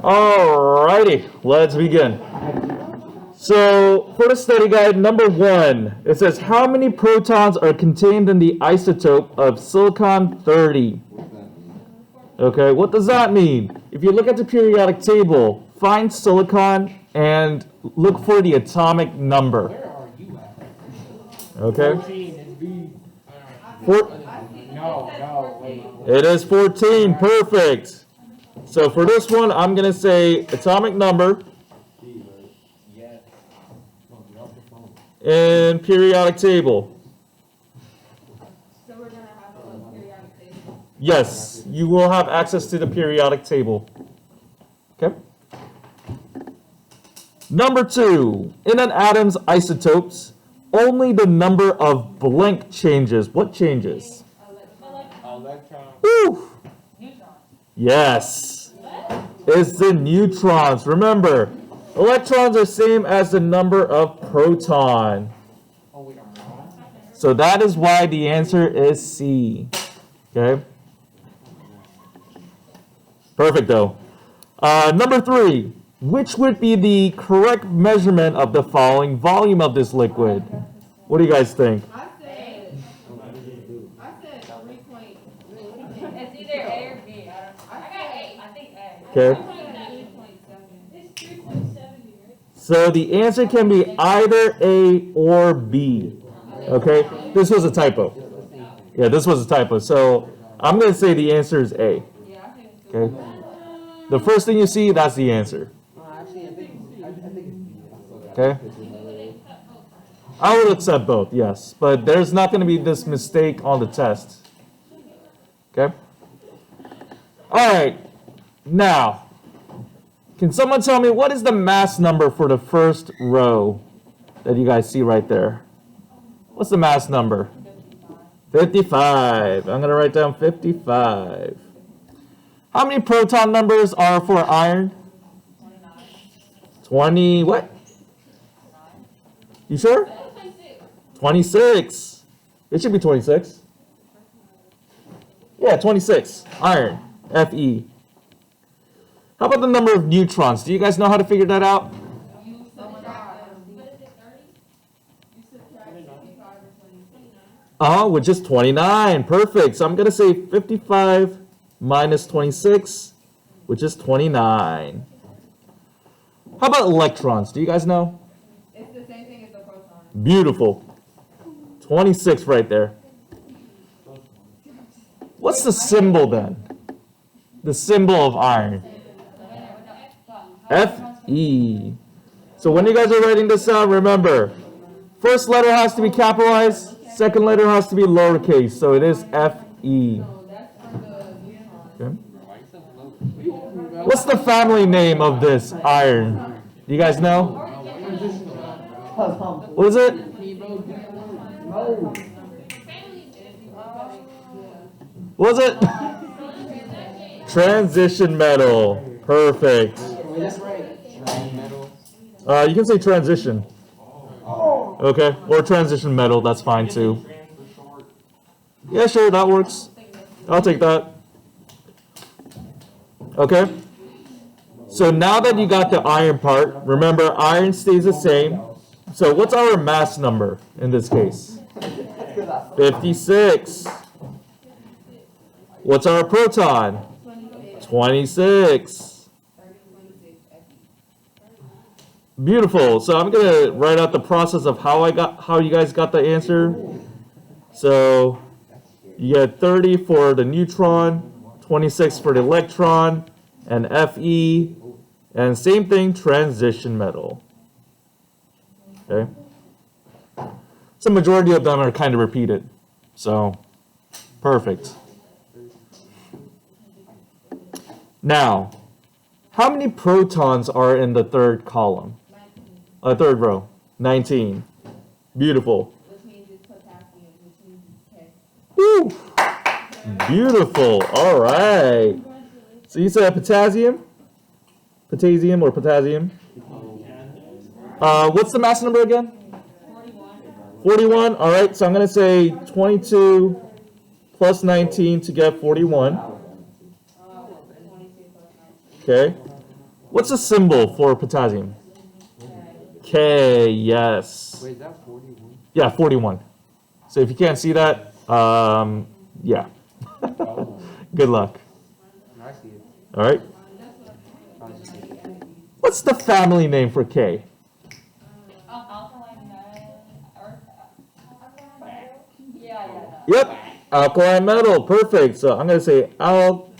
Alrighty, let's begin. So for the study guide, number 1, it says how many protons are contained in the isotope of silicon-30? Okay, what does that mean? If you look at the periodic table, find silicon and look for the atomic number. Where are you at? Okay? 14 is B. No, wait. It is 14, perfect. So for this one, I'm going to say atomic number and periodic table. So we're going to have a periodic table? Yes, you will have access to the periodic table. Okay? Number 2, in an atom's isotopes, only the number of blank changes. What changes? Electron. Woo! Yes. It's the neutrons. Remember, electrons are same as the number of proton. Oh, we are wrong. So that is why the answer is C. Okay? Perfect, though. Number 3, which would be the correct measurement of the following volume of this liquid? What do you guys think? I said 3 point. It's either A or B. I got A. I think A. Okay. It's 3.70, right? So the answer can be either A or B. Okay? This was a typo. Yeah, this was a typo. So I'm going to say the answer is A. Okay? The first thing you see, that's the answer. Okay? I would accept both, yes. But there's not going to be this mistake on the test. Okay? All right. Now, can someone tell me what is the mass number for the first row that you guys see right there? What's the mass number? 55. I'm going to write down 55. How many proton numbers are for iron? 20, what? You sure? 26. It should be 26. Yeah, 26. Iron. Fe. How about the number of neutrons? Do you guys know how to figure that out? With just 29. Perfect. So I'm going to say 55 minus 26, which is 29. How about electrons? Do you guys know? It's the same thing as the proton. Beautiful. 26 right there. What's the symbol then? The symbol of iron. Fe. So when you guys are writing this out, remember, first letter has to be capitalized, second letter has to be lowercase, so it is Fe. Okay. What's the family name of this iron? Do you guys know? What is it? What was it? Transition metal. Perfect. You can say transition. Okay, or transition metal, that's fine too. Yeah, sure, that works. I'll take that. Okay. So now that you got the iron part, remember iron stays the same. So what's our mass number in this case? 56. What's our proton? 26. Beautiful. So I'm gonna write out the process of how you guys got the answer. So you get 30 for the neutron, 26 for the electron, and Fe, and same thing, transition metal. Okay. So majority of them are kind of repeated. So perfect. Now, how many protons are in the third column? Third row. 19. Beautiful. Which means it's potassium, which means it's K. Woo! Beautiful. All right. So you said potassium? Potassium or potassium? What's the mass number again? 41. All right. So I'm going to say 22 plus 19 to get 41. Okay. What's the symbol for potassium? K, yes. Wait, is that 41? Yeah, 41. So if you can't see that, yeah. Oh, Good luck. I see it. All right. I see it. What's the family name for K? Alkaline or yeah. Yep, alkali metal. Perfect. So I'm gonna say alkali,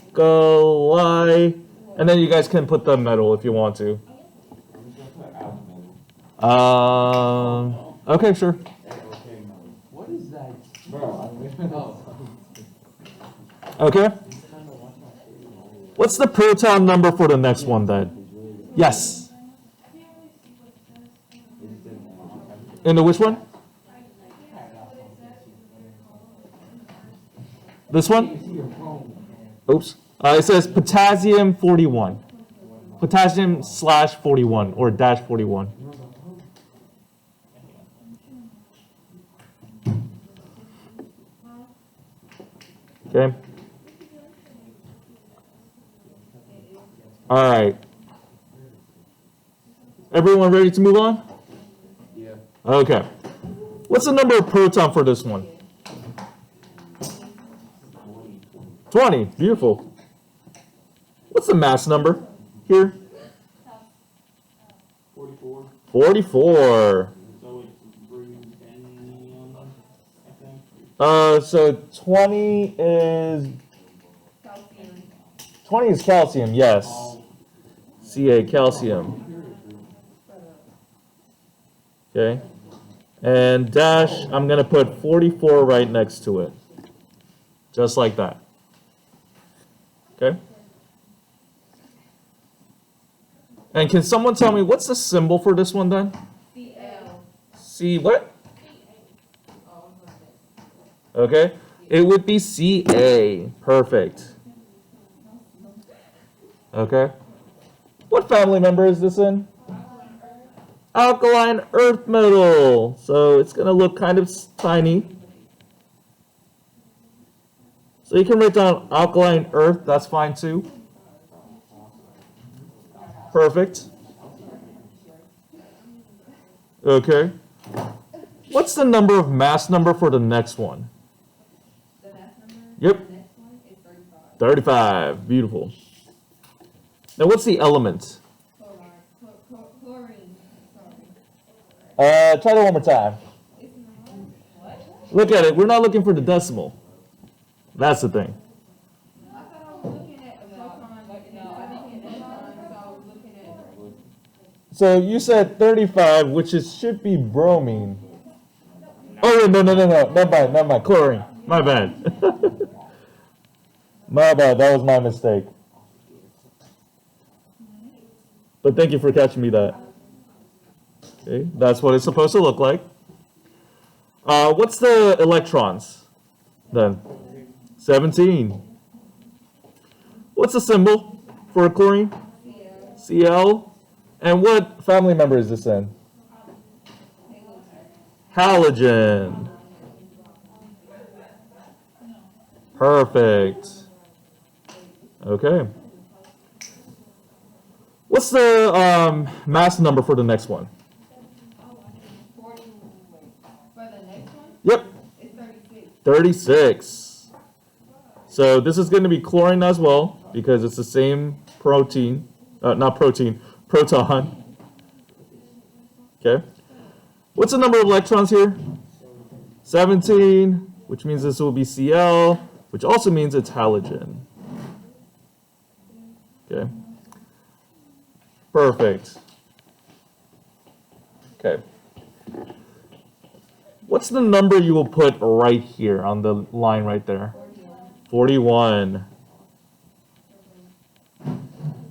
and then you guys can put the metal if you want to. I'm just gonna put out metal. Okay, sure. What is that? Bro, Okay. What's the proton number for the next one then? Yes. In the which one? This one? Oops. It says potassium 41. Potassium slash 41 or dash 41. Okay. All right. Everyone ready to move on? Yeah. Okay. What's the number of proton for this one? 20. Beautiful. What's the mass number here? 44. 44. So it's brilliant, I think. So 20 is calcium, yes. Ca, calcium. Okay. And dash, I'm going to put 44 right next to it. Just like that. Okay. And can someone tell me what's the symbol for this one then? CL. C what? Okay. It would be Ca. Perfect. Okay. What family member is this in? Alkaline earth metal. So it's going to look kind of tiny. So you can write down alkaline earth. That's fine too. Perfect. Okay. What's the number of mass number for the next one? The mass number? Yep. The next one is 35. 35. Beautiful. Now what's the element? Chlorine. Sorry. Try that one more time. It's not. Look at it. We're not looking for the decimal. That's the thing. I thought I was looking at a proton, but no, I think in electron, so I was looking at. So you said 35, which should be bromine. Oh, no. Never mind. Chlorine. My bad. My bad. That was my mistake. But thank you for catching me that. Okay, that's what it's supposed to look like. What's the electrons then? 17. What's the symbol for chlorine? Cl. And what family member is this in? Halogen. Perfect. Okay. What's the mass number for the next one? 40. For the next one, Yep, it's 36. 36. So this is going to be chlorine as well because it's the same protein, not protein, proton. Okay. What's the number of electrons here? 17, which means this will be Cl, which also means it's halogen. Okay. Perfect. Okay. What's the number you will put right here on the line right there? 41.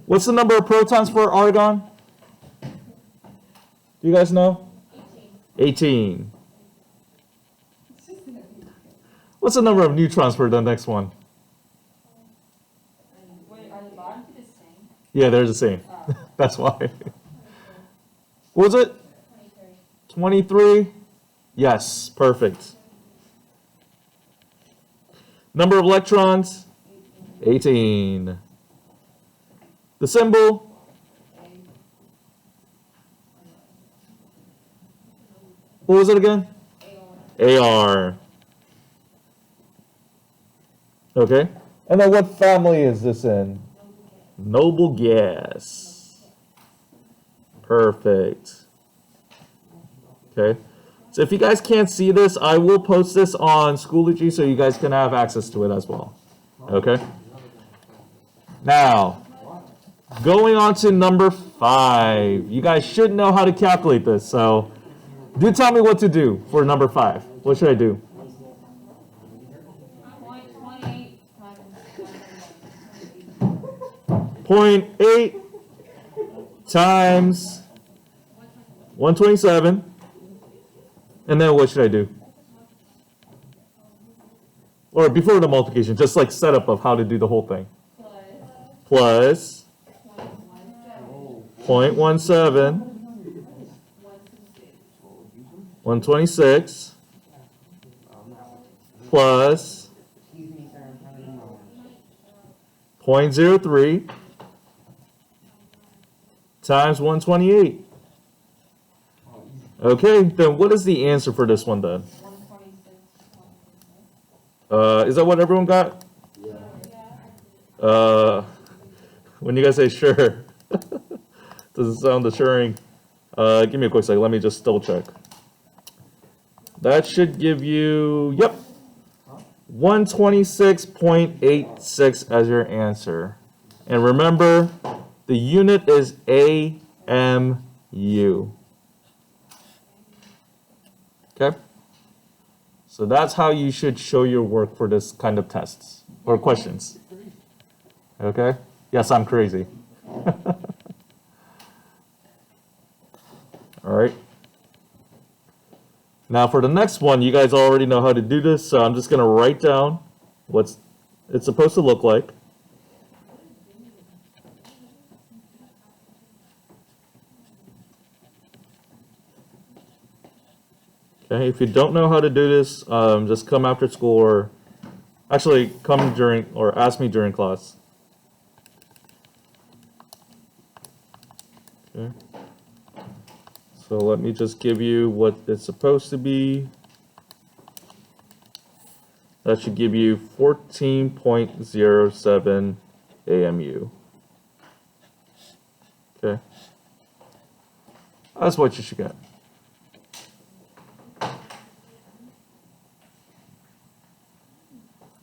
What's the number of protons for argon? Do you guys know? 18. What's the number of neutrons for the next one? Wait, are the bottom two the same? Yeah, they're the same. That's why. What was it? 23? Yes, perfect. Number of electrons? 18. The symbol? What was it again? AR. Okay. And then what family is this in? Noble gas. Perfect. Okay. So if you guys can't see this, I will post this on Schoology so you guys can have access to it as well. Okay. Now, going on to number 5. You guys should know how to calculate this, so do tell me what to do for number 5. What should I do? 0.8 times 127. And then what should I do? Or before the multiplication, just like setup of how to do the whole thing. Plus 0.17, 126, plus 0.03 times 128. Okay, then what is the answer for this one then? Is that what everyone got? When you guys say sure, doesn't sound assuring. Give me a quick second. Let me just double check. That should give you, yep, 126.86 as your answer. And remember, the unit is AMU. Okay? So that's how you should show your work for this kind of tests or questions. Okay? Yes, I'm crazy. All right. Now for the next one, you guys already know how to do this, so I'm just going to write down what it's supposed to look like. Okay, if you don't know how to do this, just come after school or actually come during or ask me during class. Okay. So let me just give you what it's supposed to be. That should give you 14.07 AMU. Okay. That's what you should get.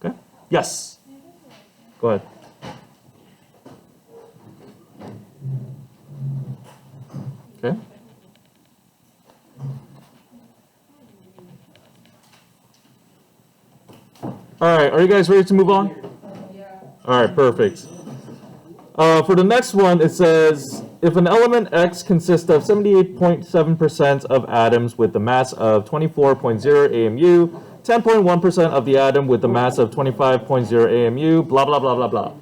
Okay. Yes. Go ahead. Okay. All right, are you guys ready to move on? Yeah. All right, perfect. For the next one, it says, if an element X consists of 78.7% of atoms with the mass of 24.0 AMU, 10.1% of the atom with the mass of 25.0 AMU, blah, blah, blah, blah, blah.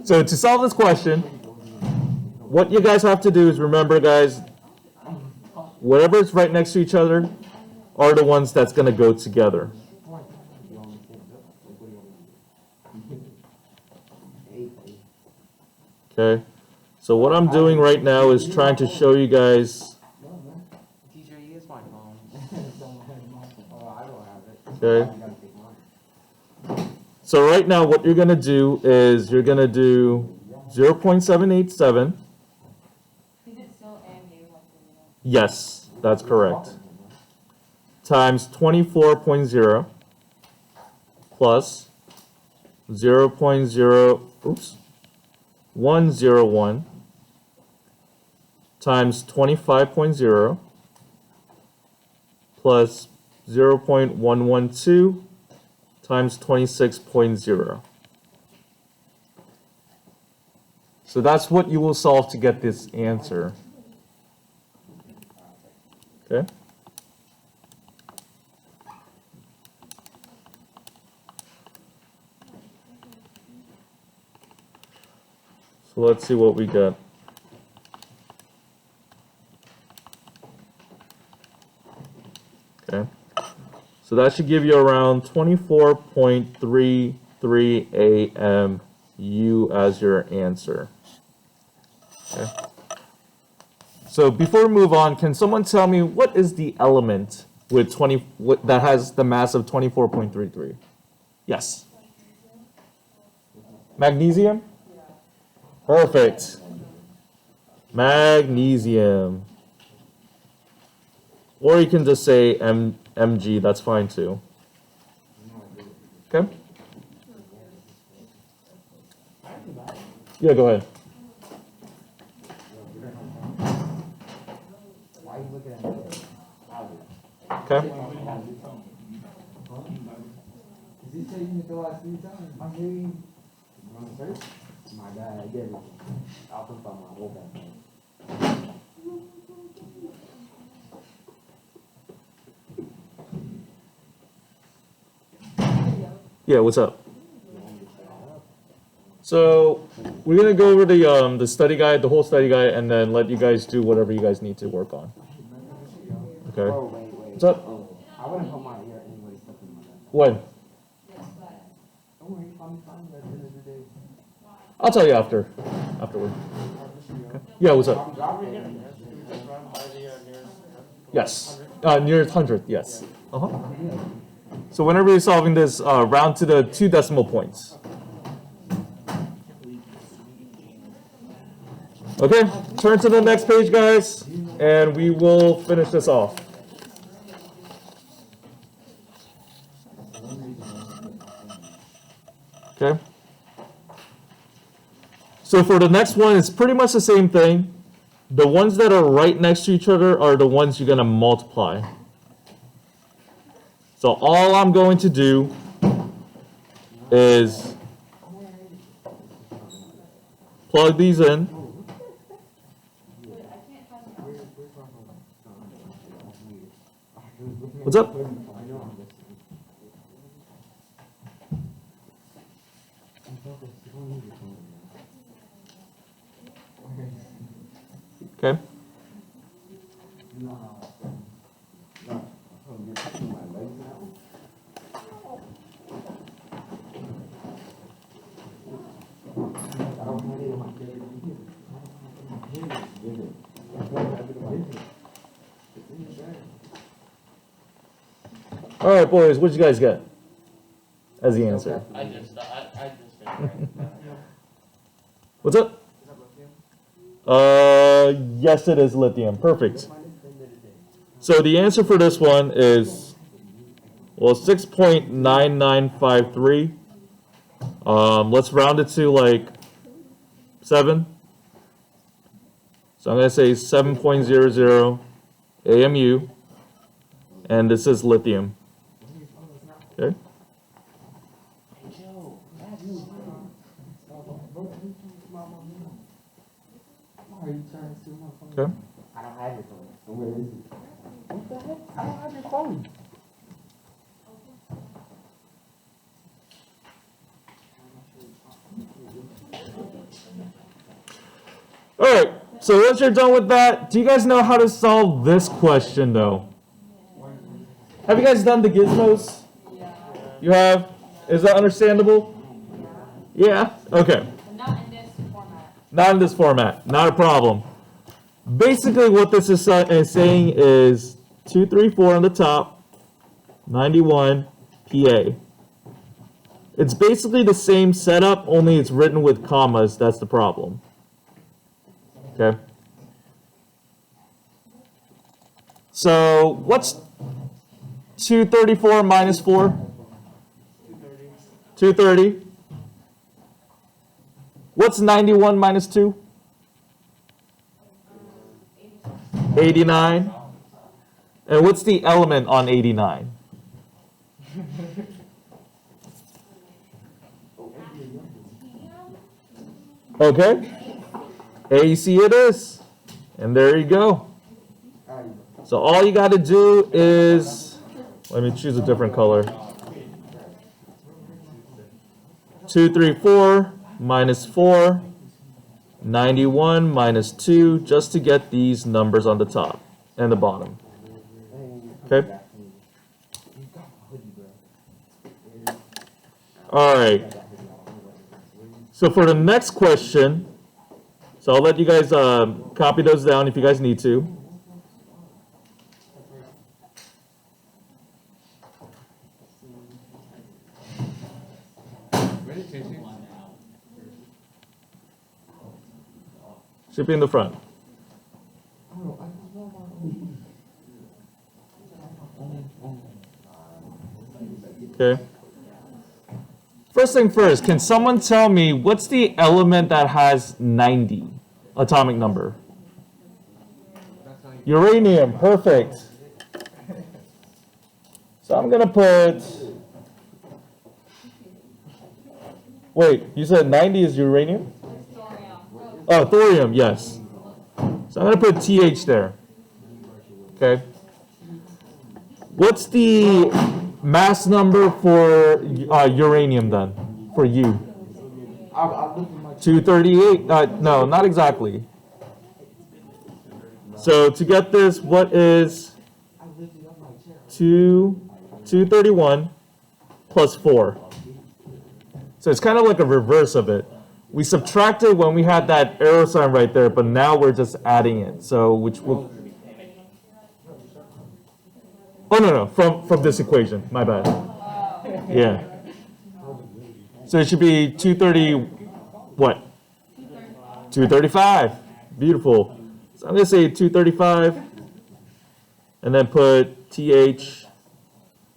So to solve this question, what you guys have to do is remember, guys, whatever is right next to each other are the ones that's going to go together. Okay, so what I'm doing right now is trying to show you guys. Teacher, use my phone. I don't have it. Okay. So right now what you're going to do is you're going to do 0.787. Is it still AMU? Yes, that's correct. Times 24.0 plus 101 times 25.0 plus 0.112 times 26.0. So that's what you will solve to get this answer. Okay? So let's see what we got. Okay. So that should give you around 24.33 AMU as your answer. Okay. So before we move on, can someone tell me what is the element with that has the mass of 24.33? Yes. Magnesium? Perfect. Magnesium. Or you can just say Mg, that's fine too. Okay? Yeah, go ahead. Why are you looking at me? Okay? Is he taking it the last 3 times? I'm hearing. You want to search? My God, I get it. I'll put on my whole back. Yeah, what's up? So we're gonna go over the study guide, the whole study guide, and then let you guys do whatever you guys need to work on. Okay. Oh, wait. What's up? I wouldn't put my ear anyway stuff in my mouth. When? Don't worry, I'm fine at the end of the day. I'll tell you afterward. Okay. Yeah, what's up? Yes. Nearest 100th, yes. Uh-huh. So whenever you're solving this, round to the 2 decimal points. Okay, turn to the next page, guys, and we will finish this off. Okay. So for the next one, it's pretty much the same thing. The ones that are right next to each other are the ones you're going to multiply. So all I'm going to do is plug these in. What's up? Okay. All right, boys, what'd you guys get as the answer? I just did. What's up? Yes, it is lithium. Perfect. So the answer for this one is, well, 6.9953. Let's round it to like 7. So I'm going to say 7.00 AMU, and this is lithium. Okay. Okay. I don't have your phone. So where is it? What the heck? I don't have your phone. All right. So once you're done with that, do you guys know how to solve this question, though? Have you guys done the gizmos? You have? Is that understandable? Yeah? Okay. Not in this format. Not in this format. Not a problem. Basically, what this is saying is 234 on the top, 91 PA. It's basically the same setup, only it's written with commas. That's the problem. Okay. So what's 234 minus 4? 230. What's 91 minus 2? 89. And what's the element on 89? Okay. AC it is. And there you go. So all you got to do is, let me choose a different color. 234 minus 4, 91 minus 2, just to get these numbers on the top and the bottom. Okay? All right. So for the next question, So I'll let you guys copy those down if you guys need to. Should be in the front. Okay. First thing first, can someone tell me what's the element that has 90 atomic number? Uranium, perfect. So I'm gonna put, wait, you said 90 is uranium? Oh, thorium, yes. So I'm gonna put TH there. Okay. What's the mass number for uranium then, for you? I looked at my 238, no, not exactly. So to get this, what is 231 plus 4? So it's kind of like a reverse of it. We subtracted when we had that arrow sign right there, but now we're just adding it. So which will, oh no, from this equation, my bad. Yeah. So it should be 230, what? 235, beautiful. So I'm gonna say 235, and then put TH,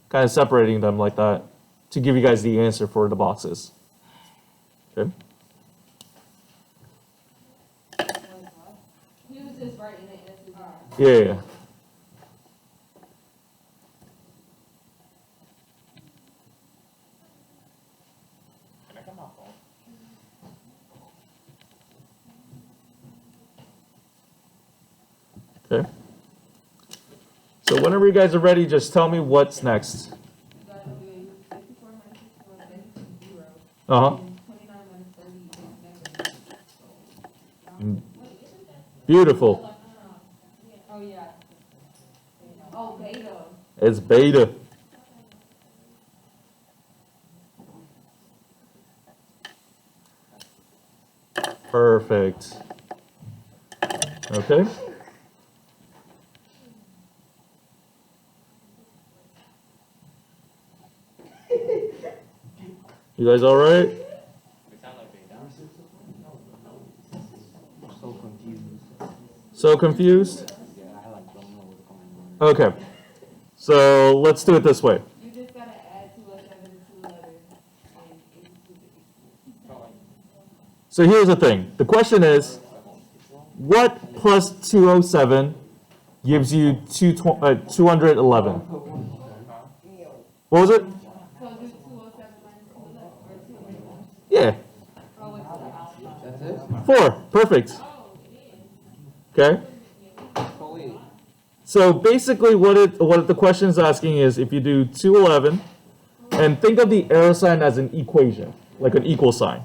kind of separating them like that, to give you guys the answer for the boxes. Okay. He was just writing the answers. Yeah. Okay. So whenever you guys are ready, just tell me what's next. You gotta do 54 minus 61, then 0. Uh-huh. 29 minus 30 is Mm. Beautiful. Oh, yeah. Oh, beta. It's beta. Perfect. Okay. You guys all right? so confused. So confused? Yeah, I like don't know what's going on. Okay. So let's do it this way. You just gotta add 207 to 211 and 82. So here's the thing. The question is, what plus 207 gives you 211? What was it? So do 207 minus 211 or 211. Yeah, Oh, what's the alpha? That's it? 4. Perfect. Okay. So wait. So basically what the question is asking is if you do 211 and think of the arrow sign as an equation, like an equal sign.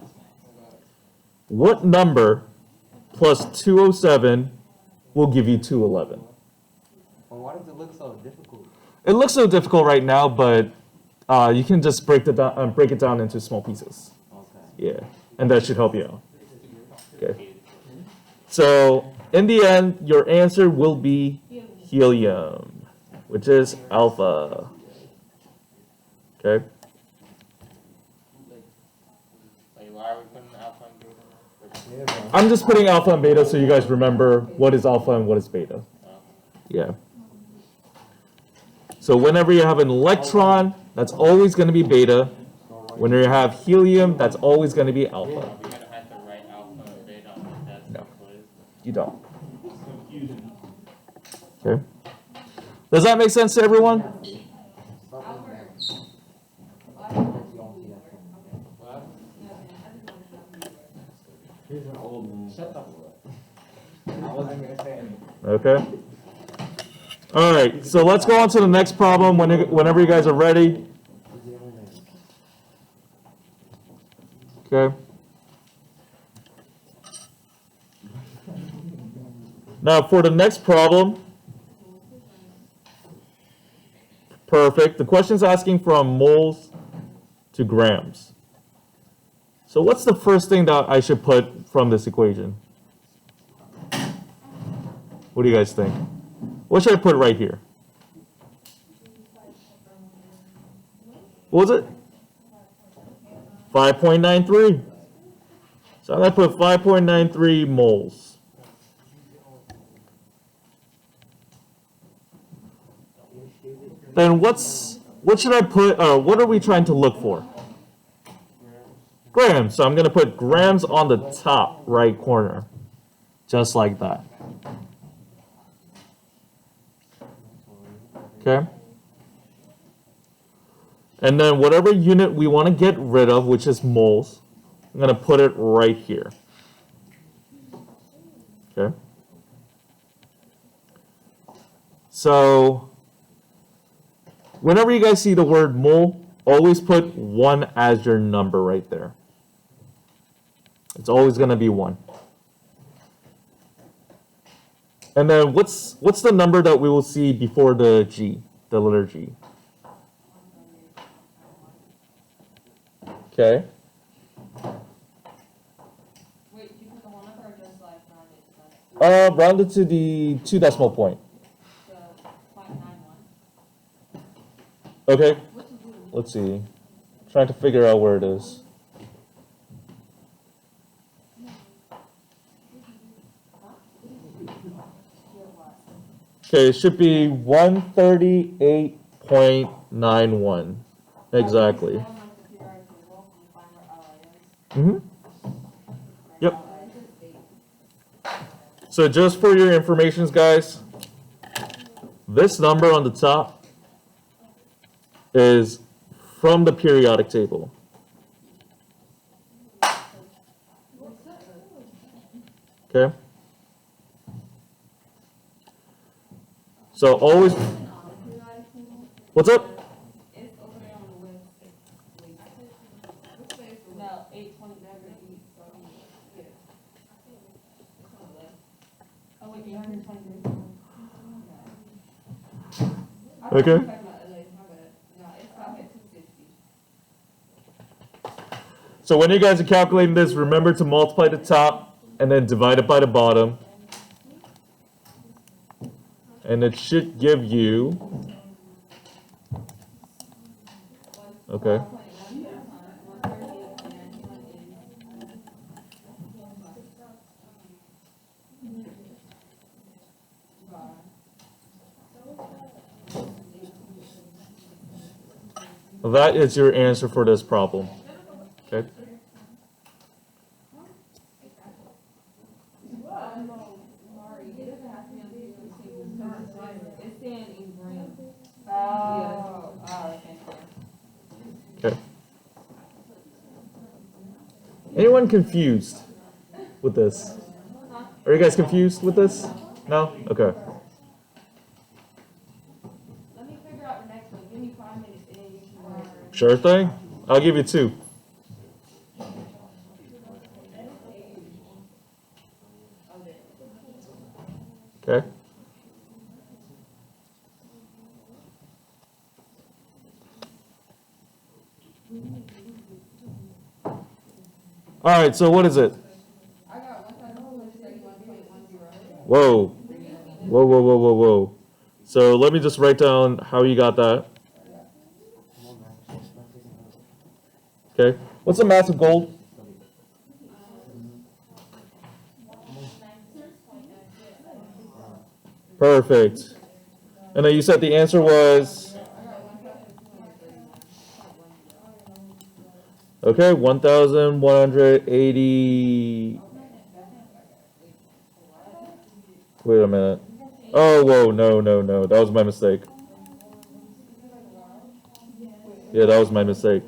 What number plus 207 will give you 211? Well, why does it look so difficult? It looks so difficult right now, but you can just break it down into small pieces. Okay. Yeah, and that should help you out. Okay. So in the end, your answer will be helium, which is alpha. Okay. Like, why are we putting alpha and beta? Yeah, bro. I'm just putting alpha and beta so you guys remember what is alpha and what is beta. Yeah. So whenever you have an electron, that's always going to be beta. When you have helium, that's always going to be alpha. We're gonna have to write alpha and beta on the test. No. Quiz. You don't. Okay. Does that make sense to everyone? Here's an old one. Shut the fuck. I wasn't gonna say anything. Okay. All right. So let's go on to the next problem whenever you guys are ready. Okay. Now for the next problem, perfect. The question's asking from moles to grams. So what's the first thing that I should put from this equation? What do you guys think? What should I put right here? What was it? 5.93. So I'm going to put 5.93 moles. Then what should I put, what are we trying to look for? Grams. So I'm going to put grams on the top right corner. Just like that. Okay? And then whatever unit we want to get rid of, which is moles, I'm going to put it right here. Okay? So, whenever you guys see the word mole, always put 1 as your number right there. It's always going to be 1. And then what's the number that we will see before the G, the letter G? Okay. Wait, you put the one up or just like round it to like Rounded to the 2 decimal point. the 0.91? Okay. Let's see. Trying to figure out where it is. Okay, it should be 138.91. Exactly. Mm-hmm. Yep. So just for your information, guys, this number on the top is from the periodic table. Okay? So always, what's up? It's over there on the west. No, 827 east. Oh, wait, 823. Okay. No, it's up at 260. So when you guys are calculating this, remember to multiply the top and then divide it by the bottom. And it should give you, okay. That is your answer for this problem. Okay. It's saying in grams. Okay. Anyone confused with this? Are you guys confused with this? No? Okay. Let me figure out the next one. Give me 5 minutes and then you can work. Sure thing. I'll give you 2. Okay. All right, so what is it? I got 1,231.10. Whoa. Whoa, whoa, whoa, whoa, whoa. So let me just write down how you got that. Okay. What's the mass of gold? Perfect. And then you said the answer was? Okay, 1,180. Wait a minute. Oh, whoa, no, no, no. That was my mistake. Yeah, that was my mistake.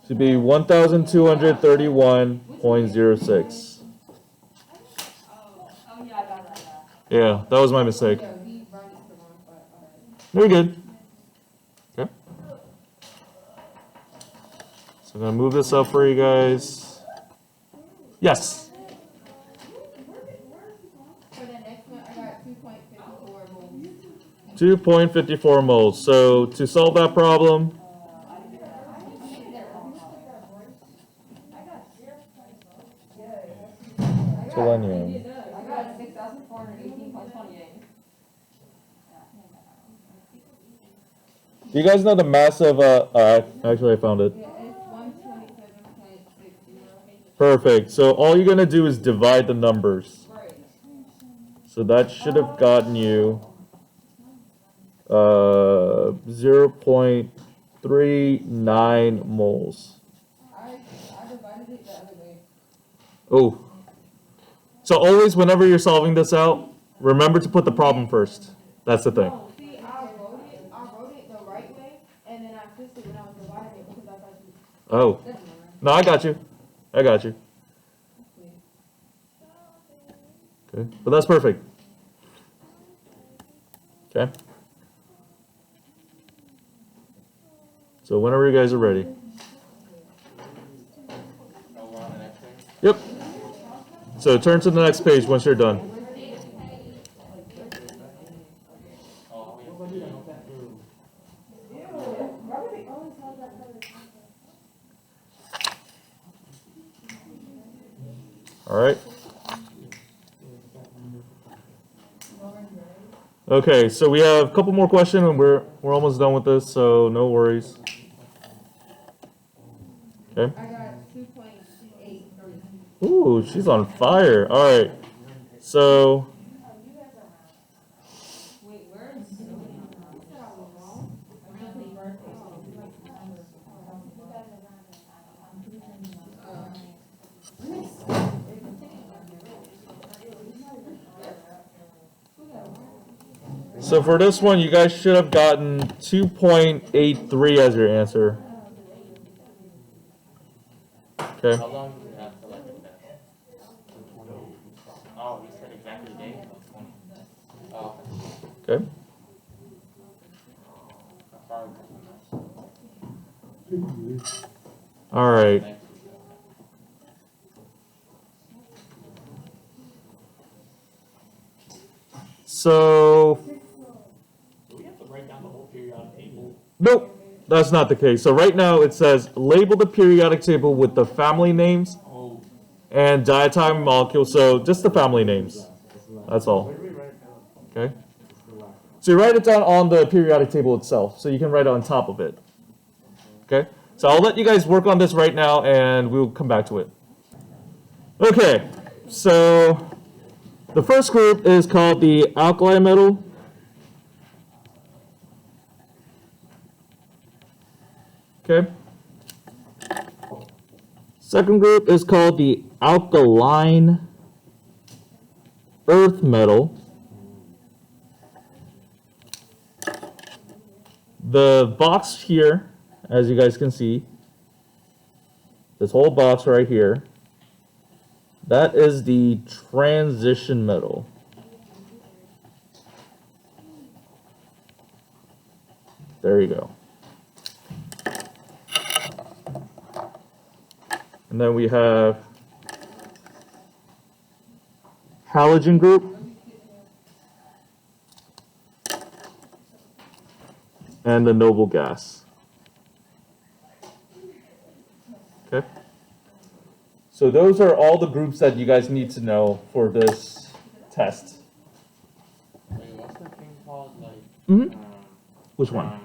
Should be 1,231.06. Oh, yeah, I got that. Yeah, that was my mistake. Yeah, we run it to the wrong part. Alright. Very good. Okay. So I'm going to move this up for you guys. Yes. For the next one, I got 2.54 moles. 2.54 moles. So to solve that problem, selenium. I got 6,400. 418 plus 28. Do you guys know the mass of, actually I found it. Yeah, it's 127.60. Perfect. So all you're gonna do is divide the numbers. Right. So that should have gotten you 0.39 moles. I divided it the other way. Oh. So always whenever you're solving this out, remember to put the problem first. That's the thing. No, see, I wrote it the right way, and then I fixed it when I was dividing it because I thought you. Oh. No, I got you. I got you. Okay. But that's perfect. Okay. So whenever you guys are ready. Oh, we're on the next page? Yep. So turn to the next page once you're done. Oh, we All right. Okay, so we have a couple more questions and we're almost done with this, so no worries. Okay. I got 2.83. Ooh, she's on fire. All right. So Wait, where is So for this one, you guys should have gotten 2.83 as your answer. Okay. How long do we have to like a test? Oh, you said exactly date? 20. Oh, Okay. how far is this? All right. Thanks. So Do we have to write down the whole periodic table? nope, that's not the case. So right now it says label the periodic table with the family names Oh, and diatomic molecule. So just the family names. That's all. Okay. So you write it down on the periodic table itself, so you can write it on top of it. Okay. So I'll let you guys work on this right now, and we'll come back to it. Okay. So the first group is called the alkali metal. Okay. Second group is called the alkaline earth metal. The box here, as you guys can see, this whole box right here, that is the transition metal. There you go. And then we have halogen group and the noble gas. Okay. So those are all the groups that you guys need to know for this test. Wait, what's the thing called? Like, Mm-hmm. Which one? Like,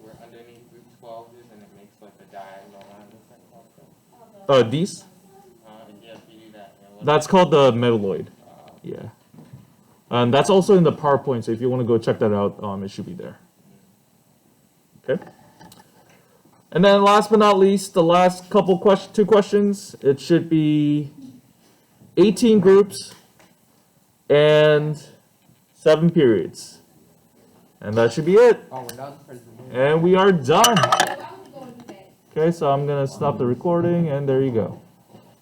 where underneath group 12 is and it makes like a diagonal line. What's that called? These? Yes, you do that. Yeah, what- That's called the metalloid. Yeah. And that's also in the PowerPoint, so if you want to go check that out, it should be there. Okay. And then last but not least, the last couple two questions, it should be 18 groups and 7 periods. And that should be it. Oh, we're done? And we are done. I was going to do that. Okay, so I'm going to stop the recording, and there you go.